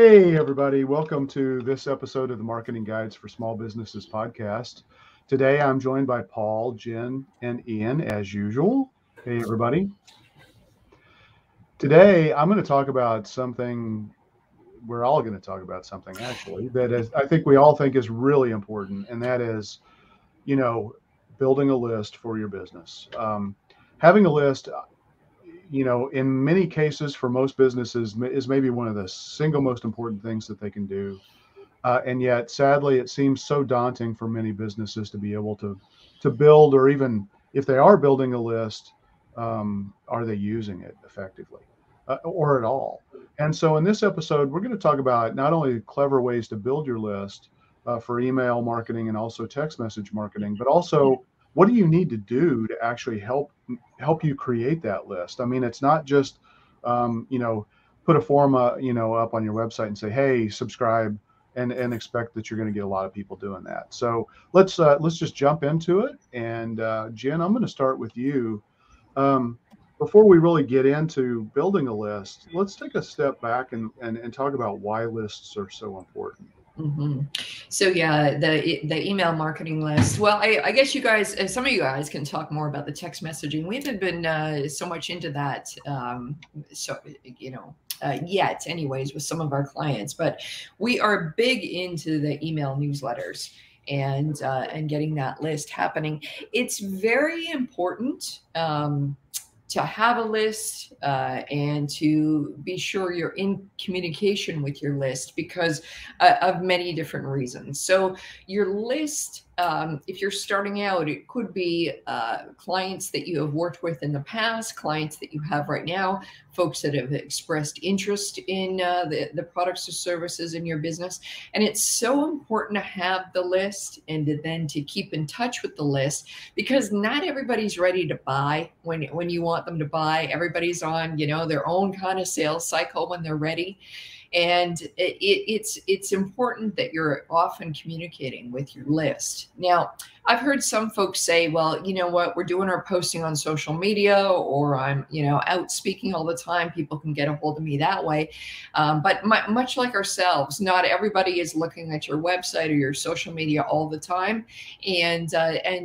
Hey, everybody. Welcome to this episode of the Marketing Guides for Small Businesses podcast. Today, I'm joined by Paul, Jen, and Ian, as usual. Hey, everybody. Today, I'm going to talk about something. We're all going to talk about something, actually, that is, I think we all think is really important, and that is, you know, building a list for your business. Having a list, in many cases for most businesses is maybe one of the single most important things that they can do. And yet, sadly, it seems so daunting for many businesses to be able to build, or even if they are building a list, are they using it effectively or at all? And so, in this episode, we're going to talk about not only clever ways to build your list for email marketing and also text message marketing, but also what do you need to do to actually help you create that list. I mean, it's not just put a form up on your website and say, hey, subscribe, and expect that you're going to get a lot of people doing that. So let's just jump into it. And Jen, I'm going to start with you. Before we really get into building a list, let's take a step back and talk about why lists are so important. Mm-hmm. So yeah, the email marketing list. Well, I guess you guys, some of you guys can talk more about the text messaging. We haven't been so much into that, yet, anyways, with some of our clients. But we are big into the email newsletters and getting that list happening. It's very important. To have a list and to be sure you're in communication with your list because of many different reasons. So your list, if you're starting out, it could be clients that you have worked with in the past, clients that you have right now, folks that have expressed interest in the products or services in your business. And it's so important to have the list and then to keep in touch with the list, because not everybody's ready to buy when you want them to buy. Everybody's on, their own kind of sales cycle when they're ready. And it's important that you're often communicating with your list. Now, I've heard some folks say, well, you know what, we're doing our posting on social media, or I'm, out speaking all the time. People can get a hold of me that way. But much like ourselves, not everybody is looking at your website or your social media all the time. And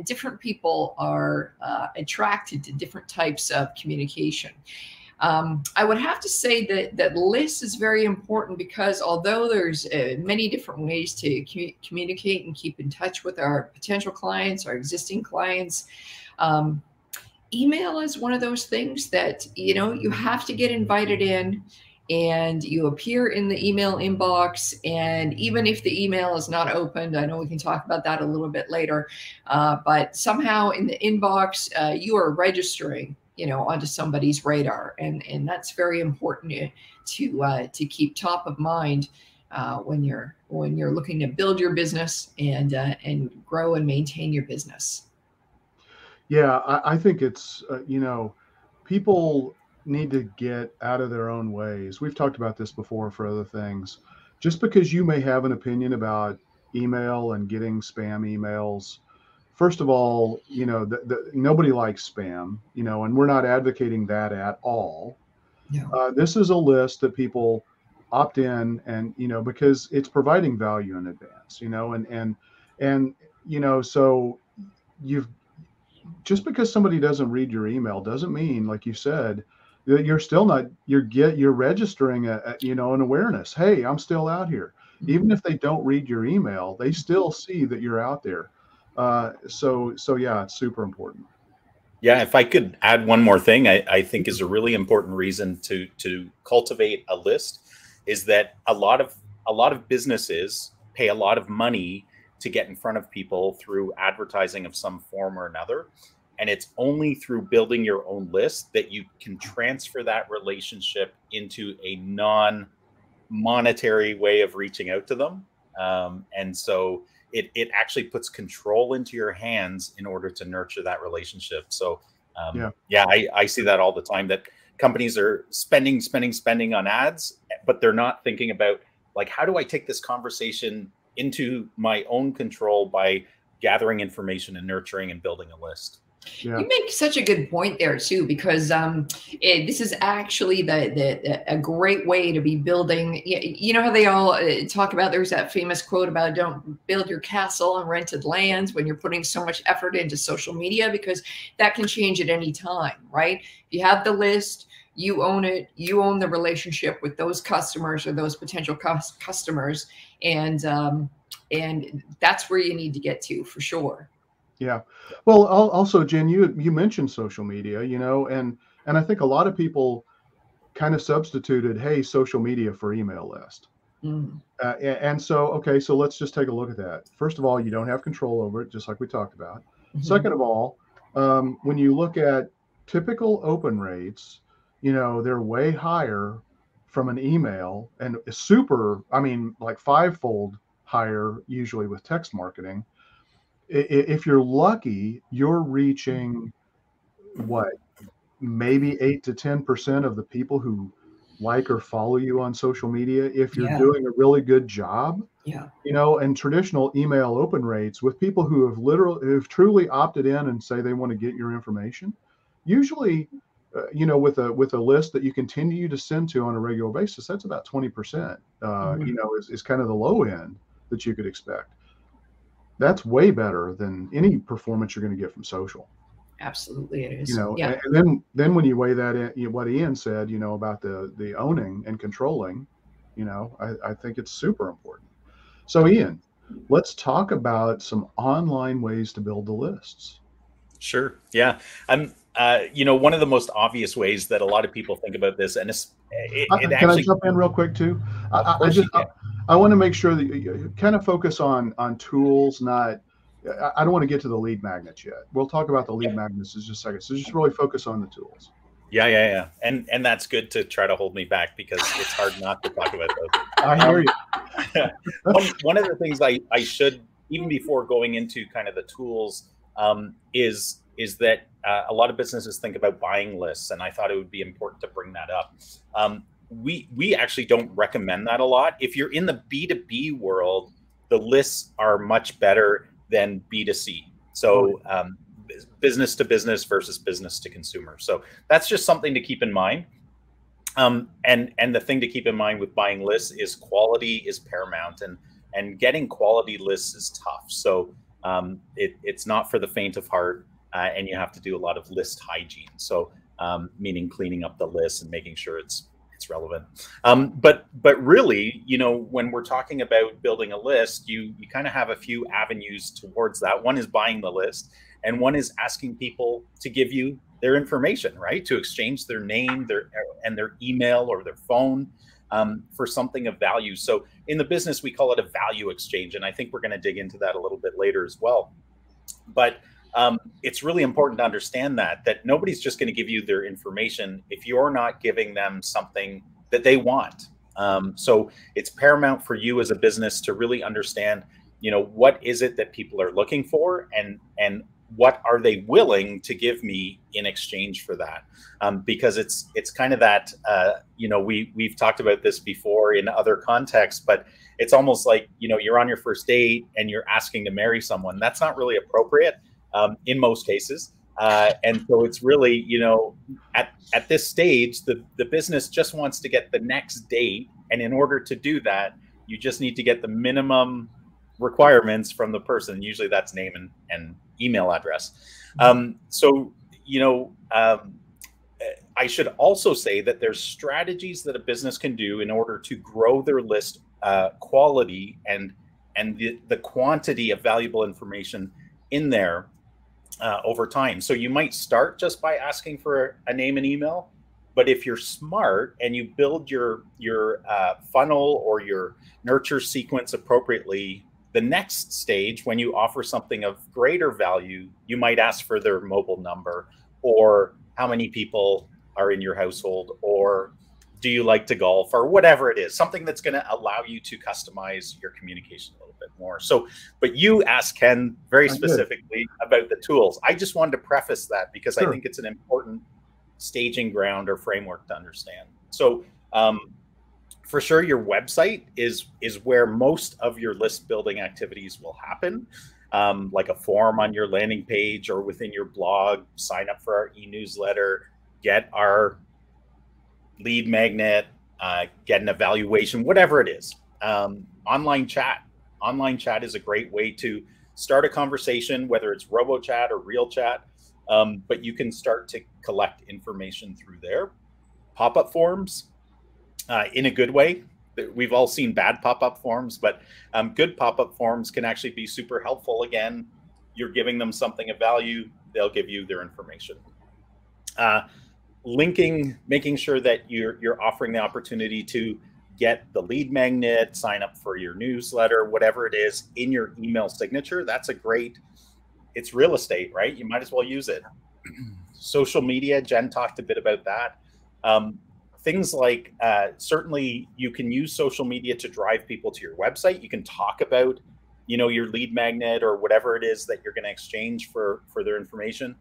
different people are attracted to different types of communication. I would have to say that list is very important, because although there's many different ways to communicate and keep in touch with our potential clients, our existing clients, email is one of those things that, you have to get invited in and you appear in the email inbox. And even if the email is not opened, I know we can talk about that a little bit later, but somehow in the inbox, you are registering onto somebody's radar, and that's very important to keep top of mind when you're looking to build your business and grow and maintain your business. Yeah, I think it's people need to get out of their own ways. We've talked about this before for other things. Just because you may have an opinion about email and getting spam emails, first of all, nobody likes spam, and we're not advocating that at all. Yeah. This is a list that people opt in, and because it's providing value in advance, so you've just because somebody doesn't read your email doesn't mean, like you said, that you're still not you're registering an awareness. Hey, I'm still out here. Even if they don't read your email, they still see that you're out there. So yeah, it's super important. Yeah, if I could add one more thing, I think is a really important reason to cultivate a list is that a lot of businesses pay a lot of money to get in front of people through advertising of some form or another. And it's only through building your own list that you can transfer that relationship into a non-monetary way of reaching out to them. And so it actually puts control into your hands in order to nurture that relationship. So I see that all the time, that companies are spending on ads, but they're not thinking about, like, how do I take this conversation into my own control by gathering information and nurturing and building a list? Yeah. You make such a good point there too, because this is actually a great way to be building. You know how they all talk about, there's that famous quote about don't build your castle on rented lands when you're putting so much effort into social media, because that can change at any time, right? If you have the list, you own it, you own the relationship with those customers or those potential customers, and that's where you need to get to for sure. Yeah. Well, also, Jen, you mentioned social media, and I think a lot of people kind of substituted, hey, social media for email list. Mm. And so, okay, so let's just take a look at that. First of all, you don't have control over it, just like we talked about. Mhm. Second of all, when you look at typical open rates, they're way higher from an email, and super, I mean, like fivefold higher usually with text marketing. If you're lucky, you're reaching what, maybe 8 to 10% of the people who like or follow you on social media. If you're Yeah. doing a really good job, Yeah. and traditional email open rates with people who've truly opted in and say they want to get your information, usually, with a list that you continue to send to on a regular basis, that's about 20%, Mhm. is kind of the low end that you could expect. That's way better than any performance you're going to get from social. Absolutely, it is. Yeah. And then when you weigh that in, what Ian said, about the owning and controlling, I think it's super important. So Ian, let's talk about some online ways to build the lists. Sure. Yeah. One of the most obvious ways that a lot of people think about this, and it Can I actually, jump in real quick too? of I course just you can. I want to make sure that you kind of focus on tools, not. I don't want to get to the lead magnets yet. We'll talk about the lead magnets in just a second. So just really focus on the tools. Yeah. And that's good to try to hold me back because it's hard not to talk about those. I hear you. One of the things I should, even before going into kind of the tools, is that a lot of businesses think about buying lists, and I thought it would be important to bring that up. We actually don't recommend that a lot. If you're in the B2B world, the lists are much better than B2C. So business to business versus business to consumer. So that's just something to keep in mind. And the thing to keep in mind with buying lists is quality is paramount, and getting quality lists is tough. So it's not for the faint of heart, and you have to do a lot of list hygiene. So meaning cleaning up the list and making sure it's relevant. But really, when we're talking about building a list, you kind of have a few avenues towards that. One is buying the list, and one is asking people to give you their information, right? To exchange their name, their email or their phone for something of value. So in the business, we call it a value exchange. And I think we're going to dig into that a little bit later as well. But it's really important to understand that nobody's just going to give you their information if you're not giving them something that they want. So it's paramount for you as a business to really understand, what is it that people are looking for, and what are they willing to give me in exchange for that? Because it's kind of that, we've talked about this before in other contexts, but it's almost like, you're on your first date and you're asking to marry someone. That's not really appropriate in most cases. And so it's really, at this stage, the business just wants to get the next date. And in order to do that, you just need to get the minimum requirements from the person. Usually that's name and email address. I should also say that there's strategies that a business can do in order to grow their list quality and the quantity of valuable information in there over time. So you might start just by asking for a name and email, but if you're smart and you build your funnel or your nurture sequence appropriately, the next stage, when you offer something of greater value, you might ask for their mobile number, or how many people are in your household, or do you like to golf, or whatever it is, something that's going to allow you to customize your communication a little bit more. So, but you asked Ken very specifically about the tools. I just wanted to preface that because I think it's an important staging ground or framework to understand. So, for sure, your website is where most of your list building activities will happen. like a form on your landing page or within your blog, sign up for our e-newsletter, get our lead magnet, get an evaluation, whatever it is. Online chat is a great way to start a conversation, whether it's robo chat or real chat, but you can start to collect information through there. Pop-up forms, in a good way. We've all seen bad pop-up forms, but good pop-up forms can actually be super helpful. Again, you're giving them something of value, they'll give you their information. Linking, making sure that you're offering the opportunity to get the lead magnet, sign up for your newsletter, whatever it is, in your email signature. That's a great, it's real estate, right? You might as well use it. Social media, Jen talked a bit about that. Things like, certainly you can use social media to drive people to your website. You can talk about, your lead magnet or whatever it is that you're going to exchange for their information.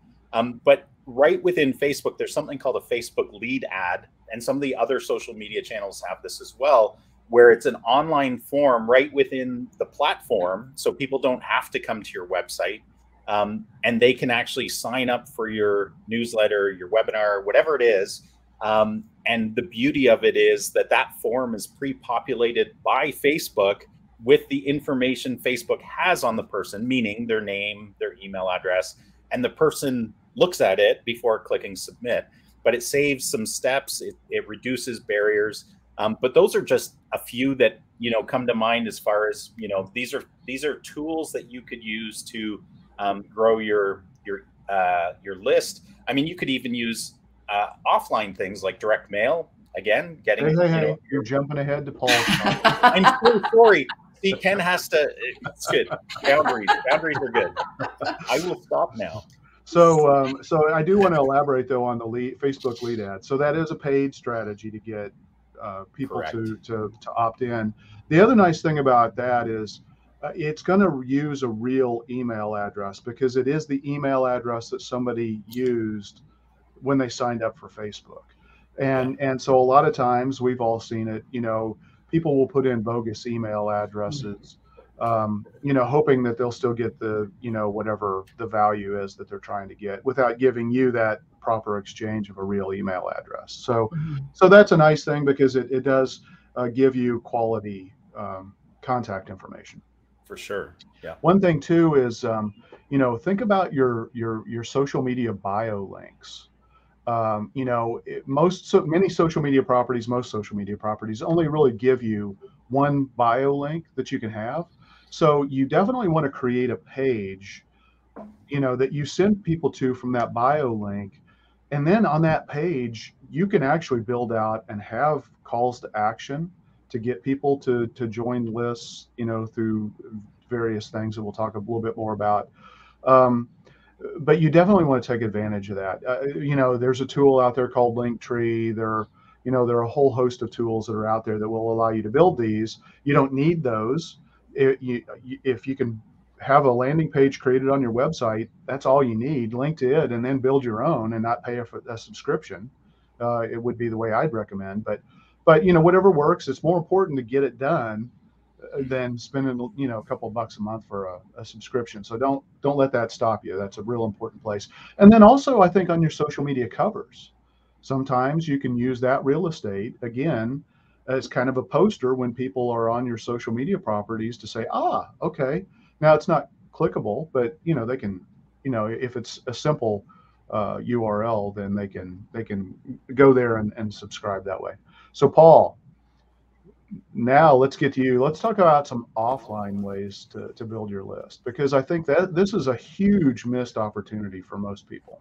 But right within Facebook, there's something called a Facebook lead ad, and some of the other social media channels have this as well, where it's an online form right within the platform, so people don't have to come to your website, and they can actually sign up for your newsletter, your webinar, whatever it is. And the beauty of it is that form is pre-populated by Facebook with the information Facebook has on the person, meaning their name, their email address, and the person looks at it before clicking submit. But it saves some steps, it reduces barriers. But those are just a few that come to mind as far as these are tools that you could use to grow your list. I mean, you could even use offline things like direct mail. Again, getting hey, you're jumping ahead to Paul. I'm so sorry. See, Ken has to. It's good. Boundaries are good. I will stop now. So I do want to elaborate though on the Facebook lead ad. So that is a paid strategy to get people to opt in. The other nice thing about that is it's going to use a real email address, because it is the email address that somebody used when they signed up for Facebook. And so a lot of times, we've all seen it, people will put in bogus email addresses, hoping that they'll still get the, whatever the value is that they're trying to get, without giving you that proper exchange of a real email address. So that's a nice thing, because it does give you quality contact information. For sure. Yeah. One thing too is, think about your social media bio links. Most social media properties only really give you one bio link that you can have. So you definitely want to create a page, that you send people to from that bio link. And then on that page, you can actually build out and have calls to action to get people to join lists, through various things that we'll talk a little bit more about. But you definitely want to take advantage of that. There's a tool out there called Linktree. There are a whole host of tools that are out there that will allow you to build these. You don't need those. If you can have a landing page created on your website, that's all you need. Link to it, and then build your own and not pay a subscription. It would be the way I'd recommend. But whatever works. It's more important to get it done than spending a couple of bucks a month for a subscription. So don't let that stop you. That's a real important place. And then also, I think on your social media covers, sometimes you can use that real estate again as kind of a poster when people are on your social media properties to say, okay, now it's not clickable, but they can, if it's a simple URL, then they can go there and subscribe that way. So Paul, now let's get to you. Let's talk about some offline ways to build your list, because I think that this is a huge missed opportunity for most people.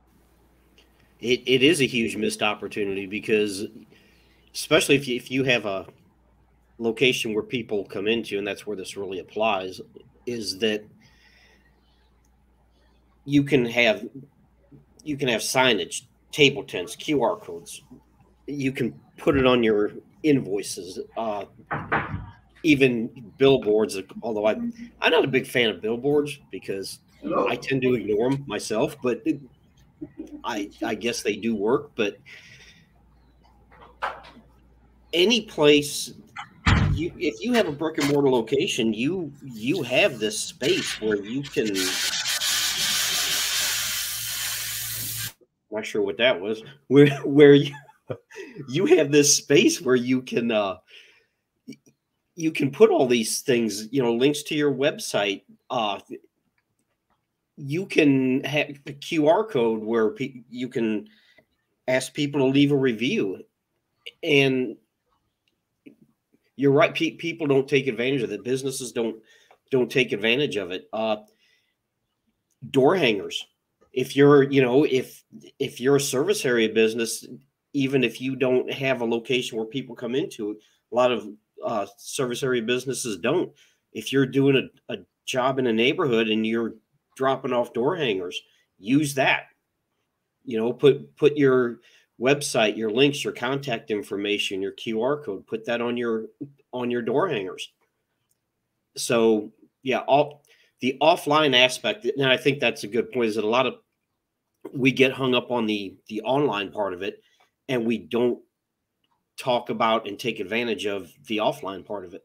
It is a huge missed opportunity, because especially if you have a location where people come into, and that's where this really applies, is that you can have signage, table tents, QR codes. You can put it on your invoices, even billboards, although I'm not a big fan of billboards, because I tend to ignore them myself, but I guess they do work. But any place if you have a brick and mortar location, you have this space where you can. Not sure what that was. Where you have this space where you can put all these things, links to your website. You can have a QR code where you can ask people to leave a review, and you're right. People don't take advantage of it. Businesses don't take advantage of it. Door hangers. If you're, if you're a service area business, even if you don't have a location where people come into, a lot of service area businesses don't. If you're doing a job in a neighborhood and you're dropping off door hangers, use that. Put your website, your links, your contact information, your QR code, put that on your door hangers. So yeah, the offline aspect, and I think that's a good point, is that we get hung up on the online part of it, and we don't talk about and take advantage of the offline part of it.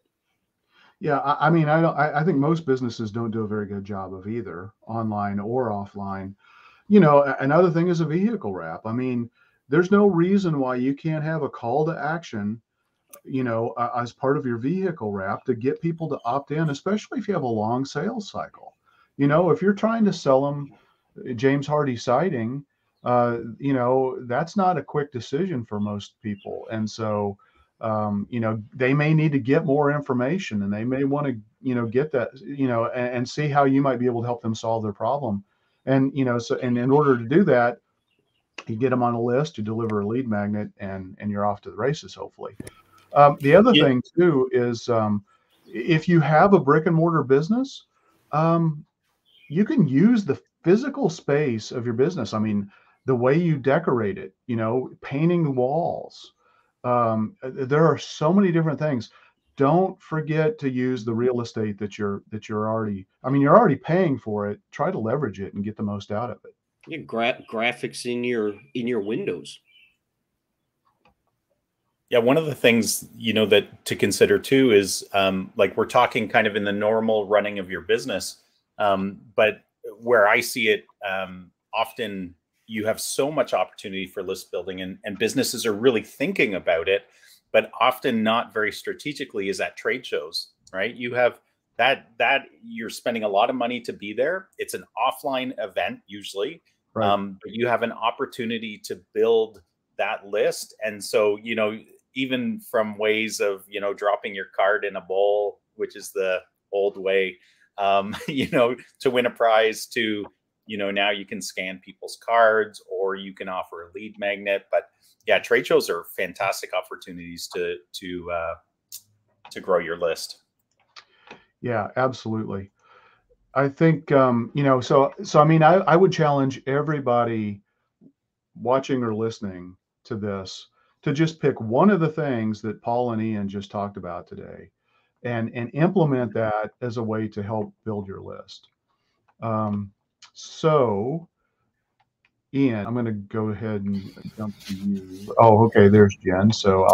Yeah, I think most businesses don't do a very good job of either online or offline. Another thing is a vehicle wrap. I mean, there's no reason why you can't have a call to action, as part of your vehicle wrap to get people to opt in, especially if you have a long sales cycle. If you're trying to sell them James Hardy siding, that's not a quick decision for most people. And so, they may need to get more information, and they may want to, get that, and see how you might be able to help them solve their problem. And, and in order to do that, you get them on a list, you deliver a lead magnet, and you're off to the races, hopefully. The other thing too is, if you have a brick and mortar business, you can use the physical space of your business. I mean, the way you decorate it, painting the walls. There are so many different things. Don't forget to use the real estate that you're already paying for it. Try to leverage it and get the most out of it. Yeah, graphics in your windows. Yeah, one of the things, that to consider too is, like, we're talking kind of in the normal running of your business. But where I see it, often you have so much opportunity for list building, and businesses are really thinking about it, but often not very strategically, is at trade shows, right? You have that you're spending a lot of money to be there. It's an offline event usually, right. But you have an opportunity to build that list. And so, even from ways of, dropping your card in a bowl, which is the old way, to win a prize, to, now you can scan people's cards, or you can offer a lead magnet. But yeah, trade shows are fantastic opportunities to grow your list. Yeah, absolutely. I think, I would challenge everybody watching or listening to this to just pick one of the things that Paul and Ian just talked about today, and implement that as a way to help build your list. So, Ian, I'm going to go ahead and jump to you. Oh, okay, there's Jen. So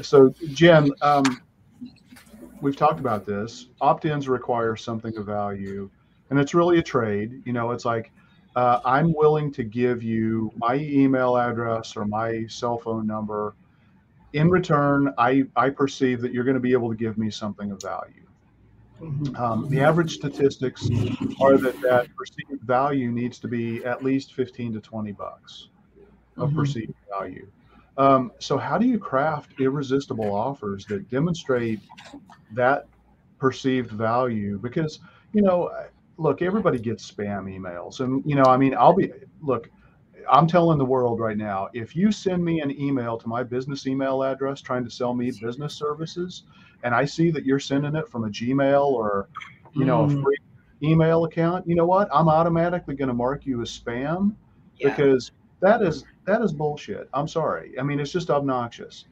so Jen, we've talked about this. Opt-ins require something of value, and it's really a trade. It's like, I'm willing to give you my email address or my cell phone number. In return, I perceive that you're going to be able to give me something of value. The average statistics are that perceived value needs to be at least 15 to 20 bucks of perceived value. So how do you craft irresistible offers that demonstrate that perceived value? Because, look, everybody gets spam emails, and, I'm telling the world right now, if you send me an email to my business email address trying to sell me business services, and I see that you're sending it from a Gmail or, a free email account, you know what? I'm automatically going to mark you as spam, because that is bullshit. I'm sorry. I mean, it's just obnoxious.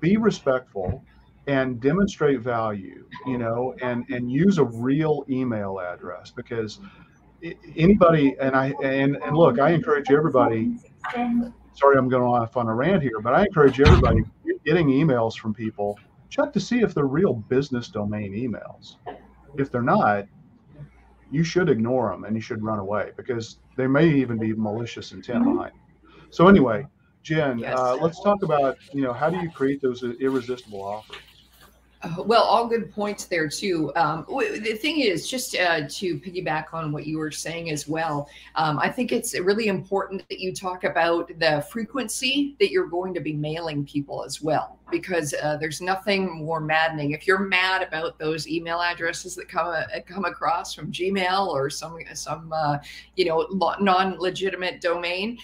Be respectful and demonstrate value, and use a real email address, because anybody, and look, I encourage everybody, sorry, I'm going off on a rant here, but I encourage everybody getting emails from people, check to see if they're real business domain emails. If they're not, you should ignore them and you should run away, because there may even be malicious intent behind it. So anyway, Jen, Yes. let's talk about, how do you create those irresistible offers? Well, all good points there too. The thing is, just to piggyback on what you were saying as well, I think it's really important that you talk about the frequency that you're going to be mailing people as well, because there's nothing more maddening. If you're mad about those email addresses that come across from Gmail or some non-legitimate domain,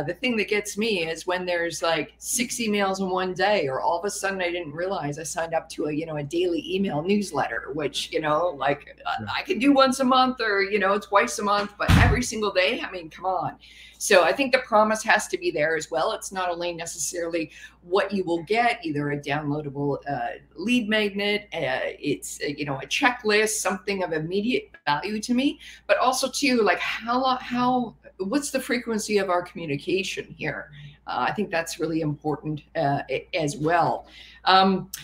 the thing that gets me is when there's like 6 emails in one day, or all of a sudden I didn't realize I signed up to a daily email newsletter, which I can do once a month or twice a month, but every single day, I mean, come on. So I think the promise has to be there as well. It's not only necessarily what you will get, either a downloadable lead magnet, it's a checklist, something of immediate value to me, but also too, like what's the frequency of our communication here? I think that's really important as well.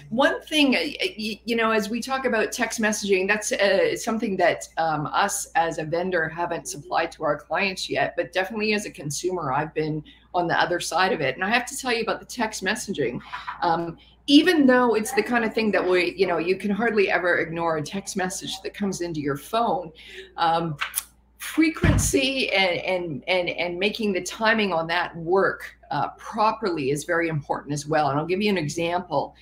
One thing, as we talk about text messaging, that's something that us as a vendor haven't supplied to our clients yet, but definitely as a consumer, I've been on the other side of it. And I have to tell you about the text messaging. Even though it's the kind of thing that you can hardly ever ignore a text message that comes into your phone. Frequency and making the timing on that work properly is very important as well. And I'll give you an example.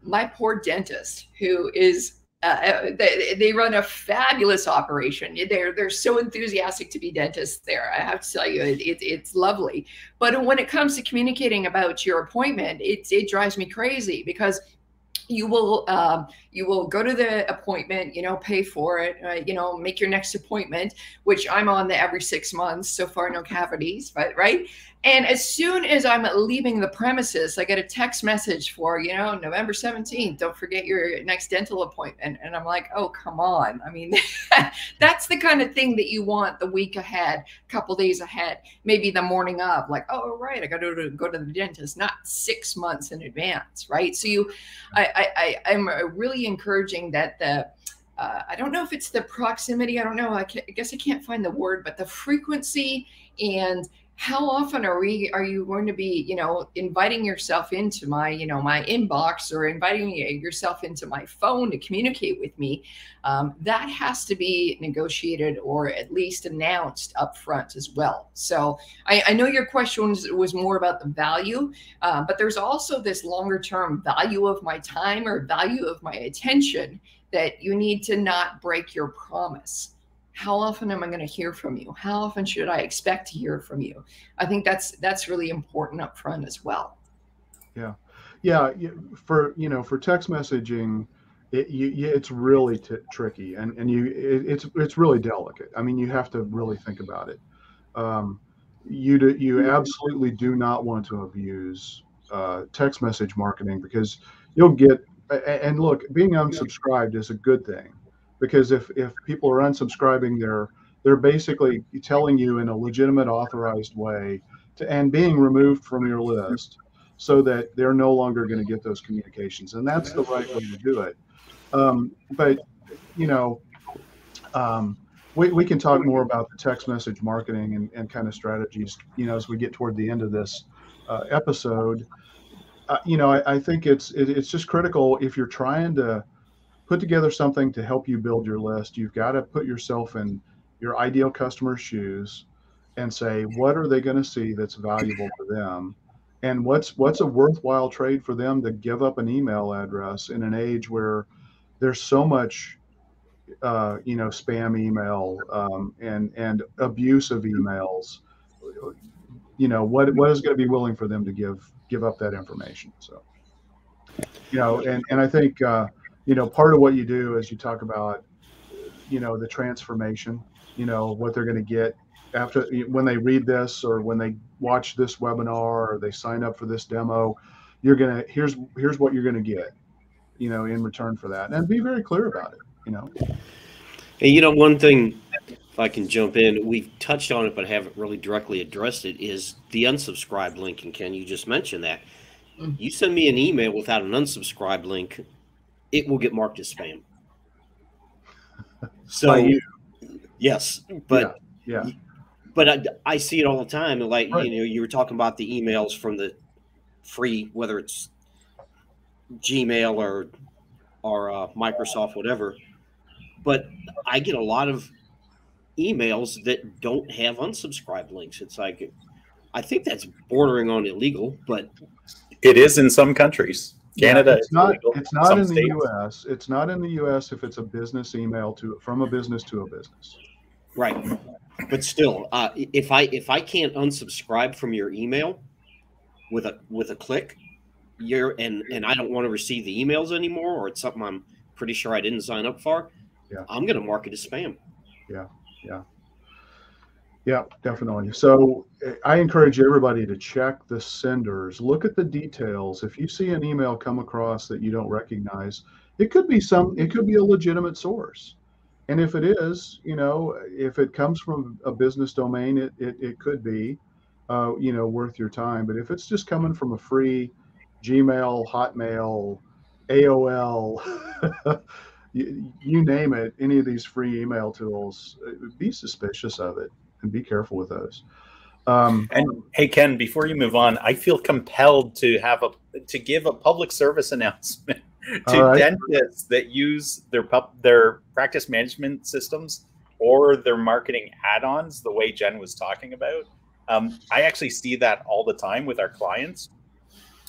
My poor dentist, who is they run a fabulous operation. They're so enthusiastic to be dentists there. I have to tell you, it's lovely. But when it comes to communicating about your appointment, it drives me crazy, because you will go to the appointment, pay for it, make your next appointment, which I'm on the every 6 months. So far, no cavities, but right. And as soon as I'm leaving the premises, I get a text message for, November 17th, don't forget your next dental appointment. And I'm like, oh, come on. I mean, that's the kind of thing that you want the week ahead, couple days ahead, maybe the morning of, like, oh, right, I got to go to the dentist, not 6 months in advance, right? So I'm really encouraging that I don't know if it's the proximity, I don't know, I guess I can't find the word, but the frequency and how often are you going to be, inviting yourself into my, my inbox, or inviting yourself into my phone to communicate with me? That has to be negotiated, or at least announced up front as well. So I know your question was more about the value, but there's also this longer term value of my time, or value of my attention, that you need to not break your promise. How often am I going to hear from you? How often should I expect to hear from you? I think that's really important up front as well. Yeah. For text messaging, it's really tricky, and it's really delicate. I mean, you have to really think about it. You absolutely do not want to abuse text message marketing, because you'll get, and look, being unsubscribed is a good thing. Because if people are unsubscribing, they're basically telling you in a legitimate, authorized way and being removed from your list, so that they're no longer going to get those communications. And that's the right way to do it. But we can talk more about the text message marketing and kind of strategies, as we get toward the end of this episode. I think it's just critical, if you're trying to put together something to help you build your list, you've got to put yourself in your ideal customer's shoes and say, what are they going to see that's valuable to them? And what's a worthwhile trade for them to give up an email address in an age where there's so much, spam email and abuse of emails? What is going to be willing for them to give up that information? So, and I think, part of what you do is you talk about, the transformation, what they're going to get after, when they read this, or when they watch this webinar, or they sign up for this demo. Here's what you're going to get, in return for that, and be very clear about it. And one thing if I can jump in, we've touched on it, but haven't really directly addressed it, is the unsubscribe link. And Ken, you just mentioned that. You send me an email without an unsubscribe link, it will get marked as spam. So, yes, but yeah. But I see it all the time. Like, Right. you were talking about the emails from the free, whether it's Gmail or Microsoft, whatever. But I get a lot of emails that don't have unsubscribe links. It's like, I think that's bordering on illegal, but it is in some countries. Canada, it's not. illegal. It's not Some in states. the U.S. It's not in the U.S. if it's a business email from a business to a business. Right. But still, if I can't unsubscribe from your email with a click, and I don't want to receive the emails anymore, or it's something I'm pretty sure I didn't sign up for, I'm going to mark it as spam. Yeah, definitely. So I encourage everybody to check the senders. Look at the details. If you see an email come across that you don't recognize, it could be a legitimate source. And if it is, if it comes from a business domain, it could be, worth your time. But if it's just coming from a free Gmail, Hotmail, AOL, you name it, any of these free email tools, be suspicious of it and be careful with those. And hey, Ken, before you move on, I feel compelled to give a public service announcement to dentists that use their practice management systems or their marketing add-ons the way Jen was talking about. I actually see that all the time with our clients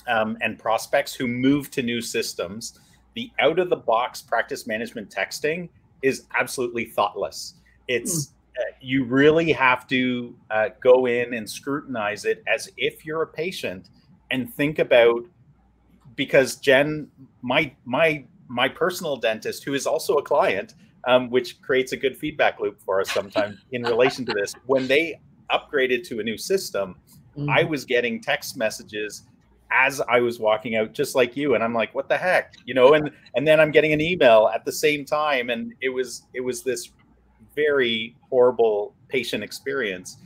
and prospects who move to new systems. The out-of-the-box practice management texting is absolutely thoughtless. It's you really have to go in and scrutinize it as if you're a patient and think about, because Jen, my personal dentist, who is also a client, which creates a good feedback loop for us sometimes in relation to this, when they upgraded to a new system, I was getting text messages as I was walking out, just like you. And I'm like, what the heck, and then I'm getting an email at the same time. And it was this very horrible patient experience.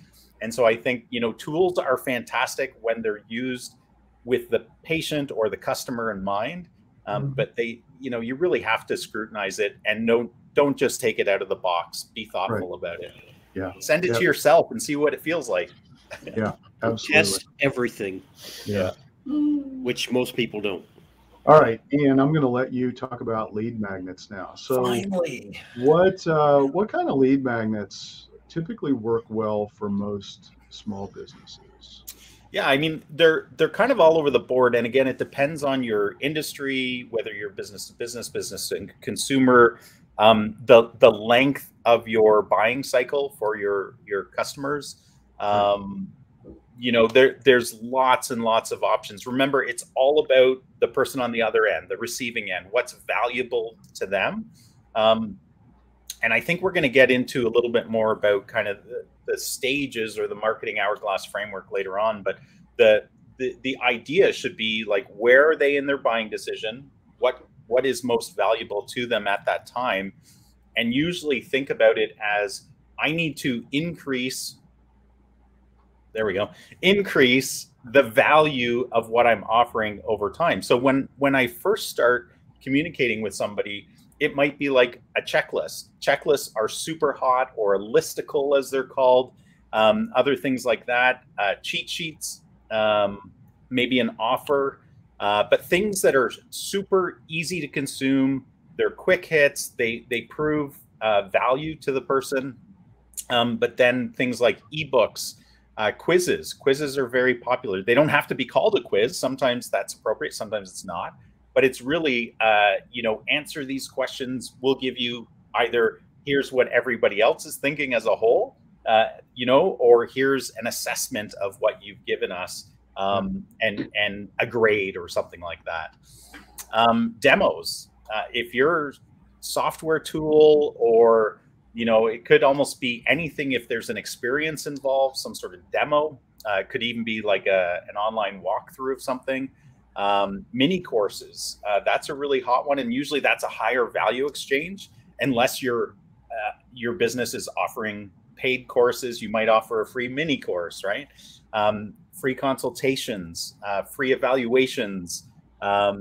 And so I think, tools are fantastic when they're used with the patient or the customer in mind. But they, you really have to scrutinize it and don't just take it out of the box. Be thoughtful about it. Yeah. Send it to yourself and see what it feels like. Yeah, absolutely. Test everything. Yeah. Which most people don't. All right, Ian, I'm going to let you talk about lead magnets now. So finally, what kind of lead magnets typically work well for most small businesses? Yeah, I mean, they're kind of all over the board. And again, it depends on your industry, whether you're business to business, business to consumer, the length of your buying cycle for your customers. There's lots and lots of options. Remember, it's all about the person on the other end, the receiving end, what's valuable to them. And I think we're going to get into a little bit more about kind of the stages or the marketing hourglass framework later on. But the idea should be like, where are they in their buying decision? What is most valuable to them at that time? And usually think about it as, I need to increase the value of what I'm offering over time. So when I first start communicating with somebody, it might be like a checklist. Checklists are super hot, or a listicle as they're called, other things like that, cheat sheets, maybe an offer, but things that are super easy to consume. They're quick hits. They prove value to the person. But then things like ebooks, quizzes are very popular. They don't have to be called a quiz. Sometimes that's appropriate, sometimes it's not. But it's really, answer these questions. We'll give you either, here's what everybody else is thinking as a whole, or here's an assessment of what you've given us, and a grade or something like that. Demos. If your software tool, or it could almost be anything. If there's an experience involved, some sort of demo, it could even be like an online walkthrough of something. Mini courses, that's a really hot one, and usually that's a higher value exchange, unless you're your business is offering paid courses, you might offer a free mini course, right? Free consultations, free evaluations. I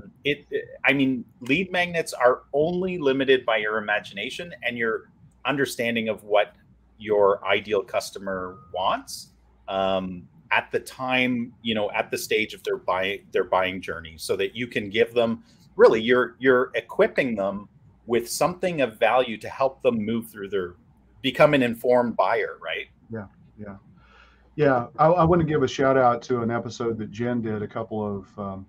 mean, lead magnets are only limited by your imagination and your understanding of what your ideal customer wants at the time, at the stage of their buying journey, so that you can give them, really, you're equipping them with something of value to help them move through become an informed buyer, right? Yeah, yeah, yeah. I want to give a shout out to an episode that Jen did a couple of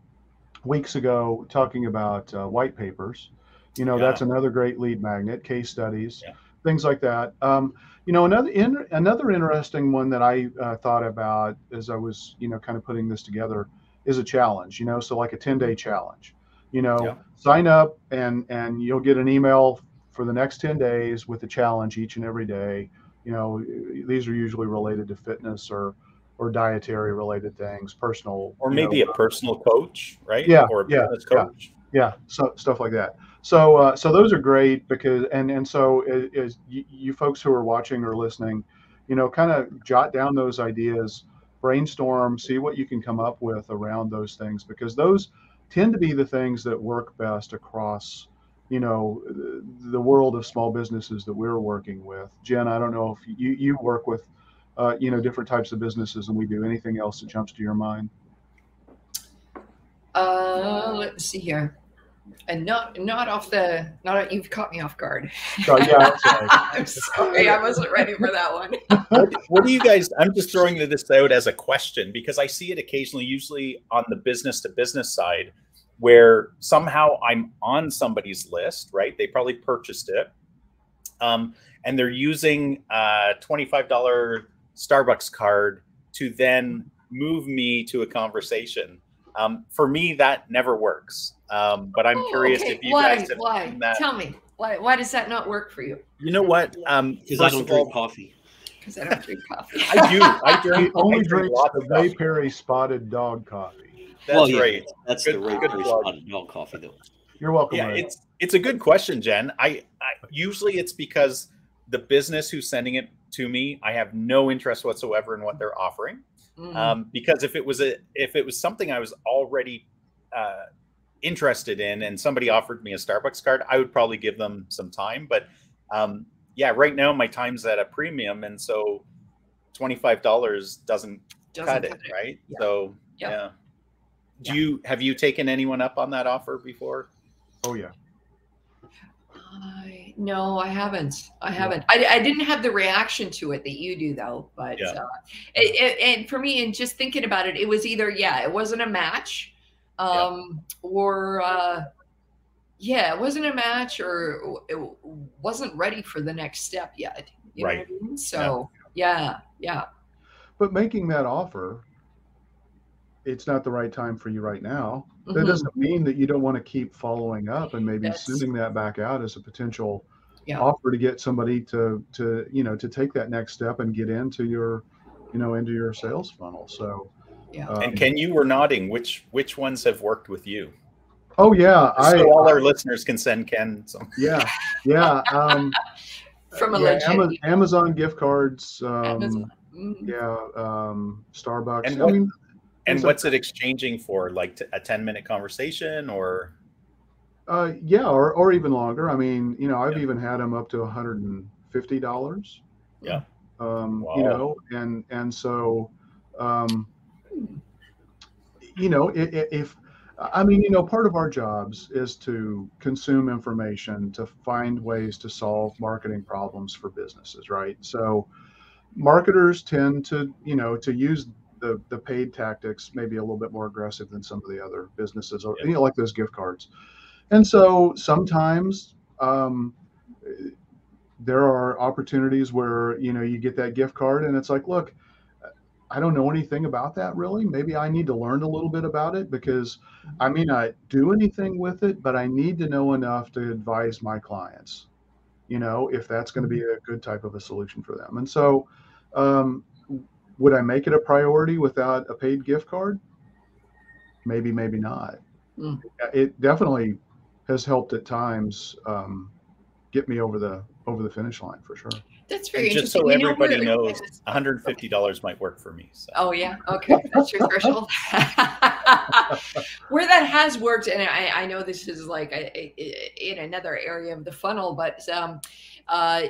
weeks ago, talking about white papers. That's another great lead magnet, case studies, things like that. Another interesting one that I thought about as I was, kind of putting this together is a challenge. So like a 10-day challenge. Sign up and you'll get an email for the next 10 days with a challenge each and every day. These are usually related to fitness or dietary related things, personal, or maybe a personal coach, right? Yeah, or a business coach. Yeah, so stuff like that. So those are great because so as you folks who are watching or listening, kind of jot down those ideas, brainstorm, see what you can come up with around those things, because those tend to be the things that work best across the world of small businesses that we're working with. Jen, I don't know if you work with different types of businesses than we do. Anything else that jumps to your mind? Let's see here. And not you've caught me off guard. Oh, yeah, sorry. I'm sorry, I wasn't ready for that one. What do you guys, I'm just throwing this out as a question, because I see it occasionally, usually on the business to business side, where somehow I'm on somebody's list, right? They probably purchased it. And they're using a $25 Starbucks card to then move me to a conversation. For me, that never works. But I'm curious if you guys have seen that. Tell me, why does that not work for you? You know what? Because I don't drink coffee. Because I don't drink coffee. I do. I drink. Only drinks the Bay Perry Spotted Dog coffee. That's right. That's the Ray Perry Spotted Dog coffee, though. You're welcome. Yeah, Ray. it's a good question, Jen. I usually it's because the business who's sending it to me, I have no interest whatsoever in what they're offering. Because if it was something I was already interested in, and somebody offered me a Starbucks card, I would probably give them some time. But right now my time's at a premium, and so $25 doesn't cut it, right? Yeah. So yeah. Have you taken anyone up on that offer before? Oh yeah. No, I haven't. I didn't have the reaction to it that you do, though. But and for me, and just thinking about it, it was either it wasn't a match, or it wasn't a match, or it wasn't ready for the next step yet. You know what I mean? So yeah. But making that offer, it's not the right time for you right now. That doesn't mean that you don't want to keep following up and maybe sending that back out as a potential offer to get somebody to take that next step and get into your sales funnel. So and Ken, you were nodding. Which ones have worked with you? Oh yeah, so all our listeners can send Ken some. Yeah. From a legit Amazon gift cards. Amazon. Starbucks. And what's it exchanging for? Like a 10-minute conversation, or? Or even longer. I mean, I've even had them up to $150. Yeah. Wow. And so, part of our jobs is to consume information, to find ways to solve marketing problems for businesses, right? So marketers tend to use the paid tactics maybe a little bit more aggressive than some of the other businesses, or like those gift cards. And so sometimes there are opportunities where you get that gift card and it's like, look, I don't know anything about that really. Maybe I need to learn a little bit about it, because I may not do anything with it, but I need to know enough to advise my clients, if that's going to be a good type of a solution for them. And so would I make it a priority without a paid gift card? Maybe, maybe not. It definitely has helped at times get me over the over the finish line for sure. That's very And just interesting. so You know, everybody we're- knows, $150 might work for me. So. Oh yeah, okay, that's your threshold. Where that has worked, and I know this is like in another area of the funnel, but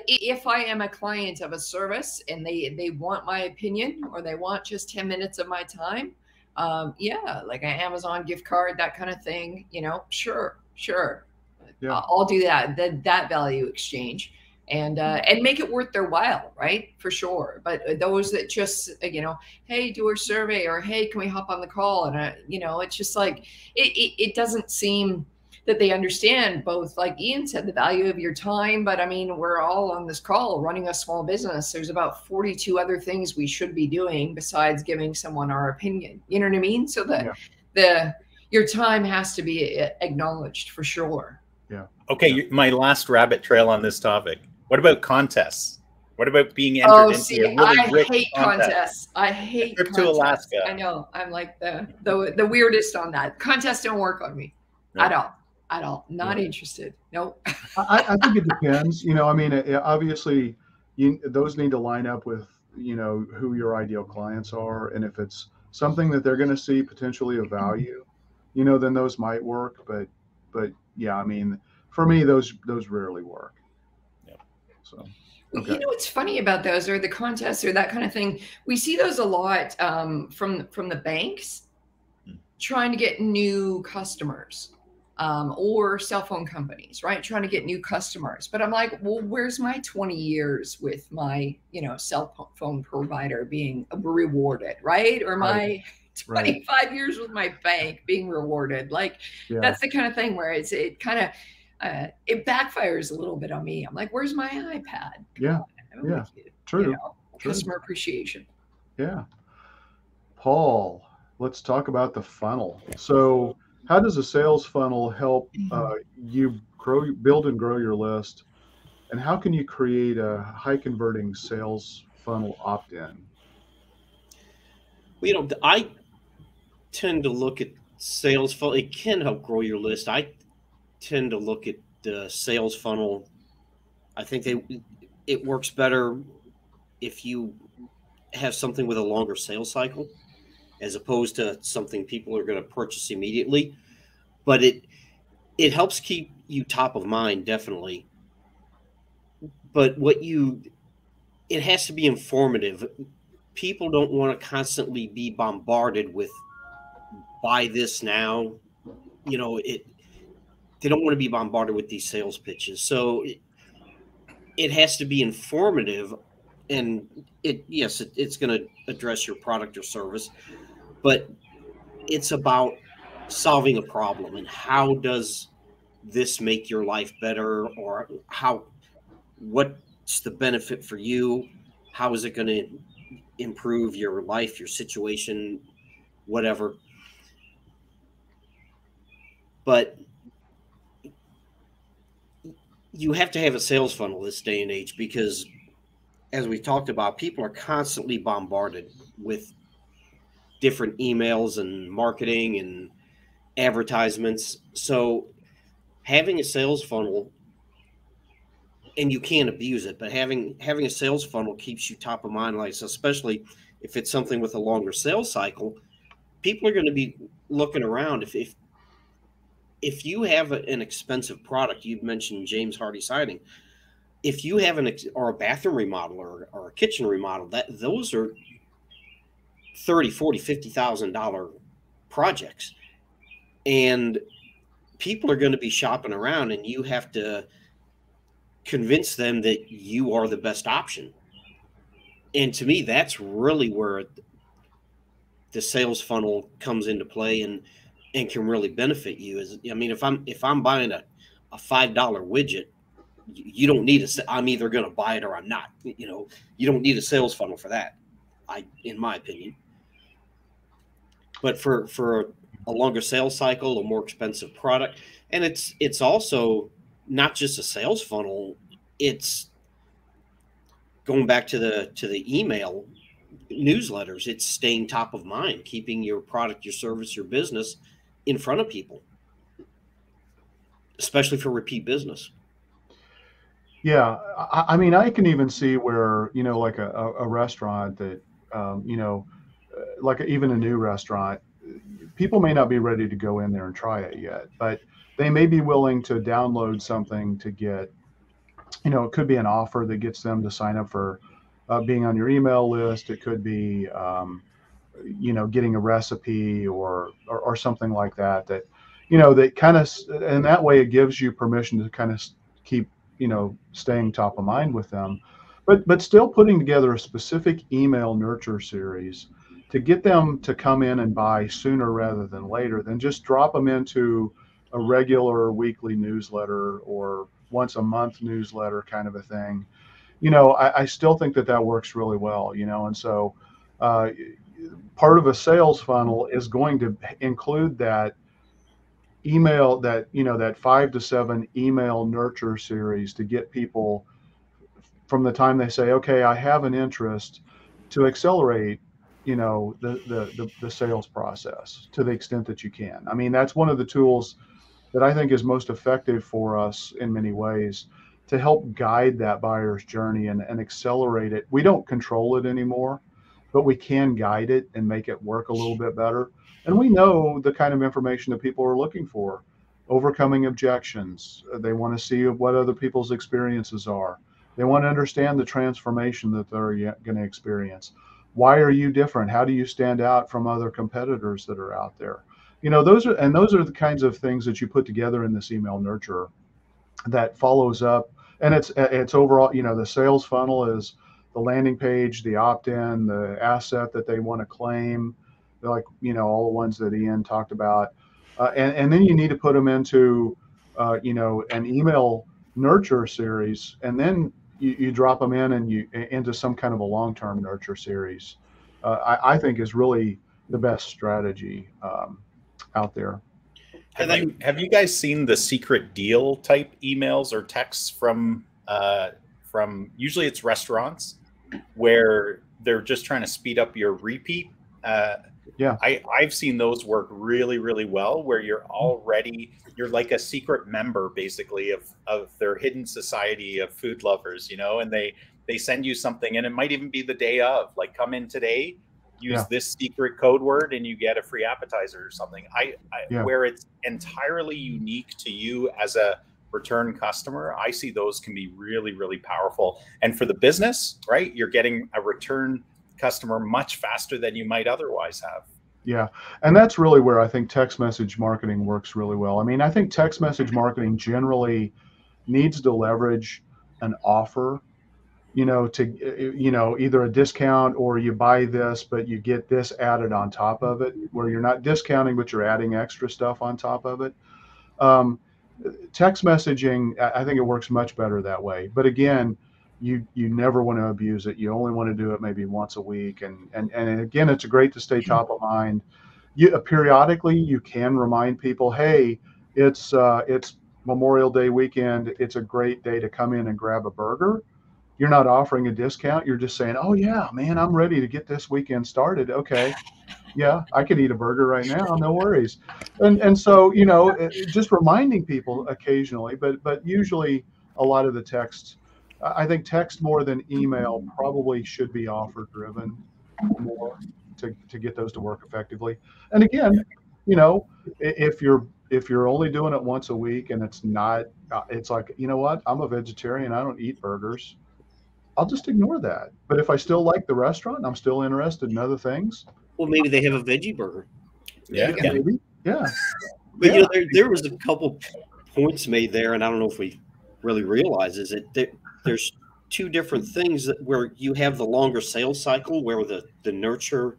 if I am a client of a service and they want my opinion or they want just 10 minutes of my time, yeah, like an Amazon gift card, that kind of thing, you know, sure, Yeah. I'll do that value exchange. And make it worth their while, right? For sure. But those that just, you know, hey, do a survey, or hey, can we hop on the call? And you know, it's just like it doesn't seem that they understand both, like Ian said, the value of your time. But I mean, we're all on this call running a small business. There's about 42 other things we should be doing besides giving someone our opinion. You know what I mean? So that your time has to be acknowledged for sure. Yeah. Okay, my last rabbit trail on this topic. What about contests? What about being entered into a really rich hate contest? contests. I hate trip contests. to Alaska. I know. I'm like the weirdest on that. Contests don't work on me at all. Not interested. Nope. I think it depends. You know, I mean, obviously, those need to line up with, you know, who your ideal clients are, and if it's something that they're going to see potentially of value, you know, then those might work. But yeah, I mean, for me, those rarely work. So, okay. You know what's funny about those, or the contests or that kind of thing? We see those a lot from the banks trying to get new customers, or cell phone companies, right? Trying to get new customers. But I'm like, well, where's my 20 years with my, you know, cell phone provider being rewarded, right? Or my 25 years with my bank being rewarded. Like, that's the kind of thing where it kind of, it backfires a little bit on me. I'm like, where's my iPad? True. You know, customer appreciation. Yeah. Paul, let's talk about the funnel. So how does a sales funnel help you build and grow your list? And how can you create a high converting sales funnel opt-in? Well, you know, I tend to look at sales funnel. It can help grow your list. I tend to look at the sales funnel. I think it works better if you have something with a longer sales cycle, as opposed to something people are going to purchase immediately. But it helps keep you top of mind, definitely. But it has to be informative. People don't want to constantly be bombarded with buy this now. You know, they don't want to be bombarded with these sales pitches. So it has to be informative, and it's going to address your product or service, but it's about solving a problem and how does this make your life better, or what's the benefit for you? How is it going to improve your life, your situation, whatever. But you have to have a sales funnel this day and age, because as we talked about, people are constantly bombarded with different emails and marketing and advertisements. So having a sales funnel, and you can't abuse it, but having a sales funnel keeps you top of mind, like, especially if it's something with a longer sales cycle. People are going to be looking around. If you have an expensive product, you've mentioned James Hardy siding. If you have or a bathroom remodel or a kitchen remodel, those are $30,000, $40,000, $50,000 projects, and people are going to be shopping around, and you have to convince them that you are the best option. And to me, that's really where the sales funnel comes into play and can really benefit you. I mean, if I'm buying a $5 widget, you don't need I'm either going to buy it or I'm not. You know, you don't need a sales funnel for that, in my opinion. But for a longer sales cycle, a more expensive product, and it's also not just a sales funnel. It's going back to the email newsletters. It's staying top of mind, keeping your product, your service, your business in front of people, especially for repeat business. Yeah, I mean, I can even see where, like a restaurant that, like even a new restaurant, people may not be ready to go in there and try it yet, but they may be willing to download something to get, it could be an offer that gets them to sign up for being on your email list. It could be, getting a recipe or something like that, that kind of, and that way it gives you permission to kind of keep, staying top of mind with them, but still putting together a specific email nurture series to get them to come in and buy sooner rather than later, than just drop them into a regular weekly newsletter or once a month newsletter kind of a thing. I still think that works really well, and so uh, part of a sales funnel is going to include that email, that 5 to 7 email nurture series to get people from the time they say, okay, I have an interest, to accelerate, the sales process to the extent that you can. I mean, that's one of the tools that I think is most effective for us in many ways to help guide that buyer's journey and accelerate it. We don't control it anymore, but we can guide it and make it work a little bit better. And we know the kind of information that people are looking for: overcoming objections. They want to see what other people's experiences are. They want to understand the transformation that they're going to experience. Why are you different? How do you stand out from other competitors that are out there? Those are the kinds of things that you put together in this email nurture that follows up. And it's overall, the sales funnel is the landing page, the opt-in, the asset that they want to claim, like, all the ones that Ian talked about. And then you need to put them into, an email nurture series, and then you drop them in and into some kind of a long-term nurture series. I think is really the best strategy out there. Have you guys seen the secret deal type emails or texts from usually it's restaurants where they're just trying to speed up your repeat? Yeah. I've seen those work really, really well, where you're like a secret member basically of their hidden society of food lovers, and they send you something, and it might even be the day of, like, come in today, use this secret code word, and you get a free appetizer or something. Where it's entirely unique to you as a return customer, I see those can be really, really powerful. And for the business, right, you're getting a return customer much faster than you might otherwise have. Yeah. And that's really where I think text message marketing works really well. I mean, I think text message marketing generally needs to leverage an offer, to, either a discount, or you buy this, but you get this added on top of it, where you're not discounting, but you're adding extra stuff on top of it. Text messaging, I think it works much better that way. But again, you never want to abuse it. You only want to do it maybe once a week. And again, it's great to stay top of mind. Periodically, you can remind people, hey, it's Memorial Day weekend. It's a great day to come in and grab a burger. You're not offering a discount. You're just saying, oh yeah, man, I'm ready to get this weekend started. Okay. Yeah, I could eat a burger right now, no worries. And so, just reminding people occasionally, but usually a lot of the text, I think text more than email probably should be offer driven more to get those to work effectively. And again, if you're only doing it once a week and it's not, it's like, what, I'm a vegetarian, I don't eat burgers, I'll just ignore that. But if I still like the restaurant and I'm still interested in other things, well, maybe they have a veggie burger. Yeah. Maybe. Yeah. But there was a couple points made there, and I don't know if we really realize is that there's two different things where you have the longer sales cycle, where the nurture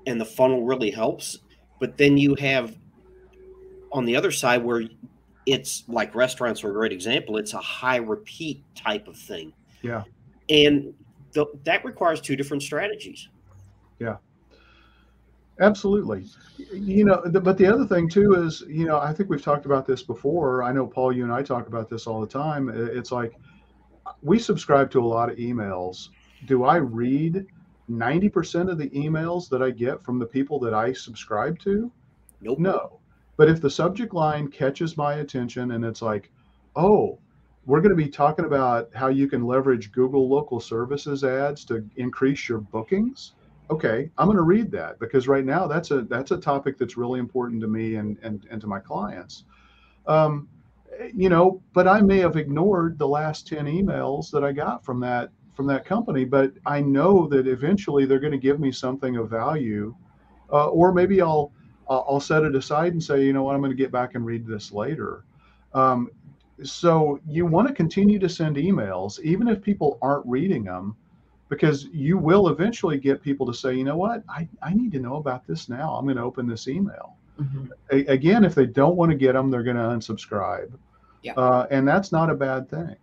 and the funnel really helps, but then you have on the other side where it's like restaurants are a great example. It's a high repeat type of thing. Yeah. And that requires two different strategies. Yeah. Absolutely. But the other thing too is, I think we've talked about this before. I know, Paul, you and I talk about this all the time. It's like, we subscribe to a lot of emails. Do I read 90% of the emails that I get from the people that I subscribe to? Nope. No. But if the subject line catches my attention and it's like, oh, we're going to be talking about how you can leverage Google local services ads to increase your bookings. Okay, I'm going to read that because right now that's a topic that's really important to me and to my clients. Um, but I may have ignored the last 10 emails that I got from that company, but I know that eventually they're going to give me something of value, or maybe I'll set it aside and say, you know what, I'm going to get back and read this later. Um, so you want to continue to send emails, even if people aren't reading them, because you will eventually get people to say, you know what, I need to know about this now. I'm going to open this email. Mm-hmm. Again, if they don't want to get them, they're going to unsubscribe. Yeah. And that's not a bad thing.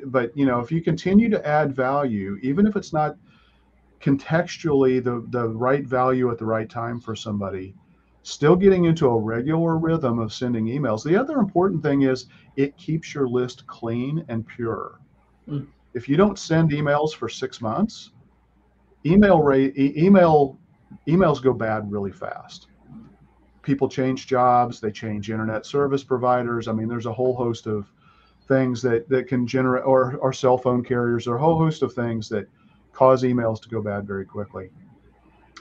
But, if you continue to add value, even if it's not contextually the right value at the right time for somebody, still getting into a regular rhythm of sending emails. The other important thing is it keeps your list clean and pure. If you don't send emails for 6 months, emails go bad really fast. People change jobs, they change internet service providers. I mean, there's a whole host of things that can generate, or cell phone carriers, or a whole host of things that cause emails to go bad very quickly.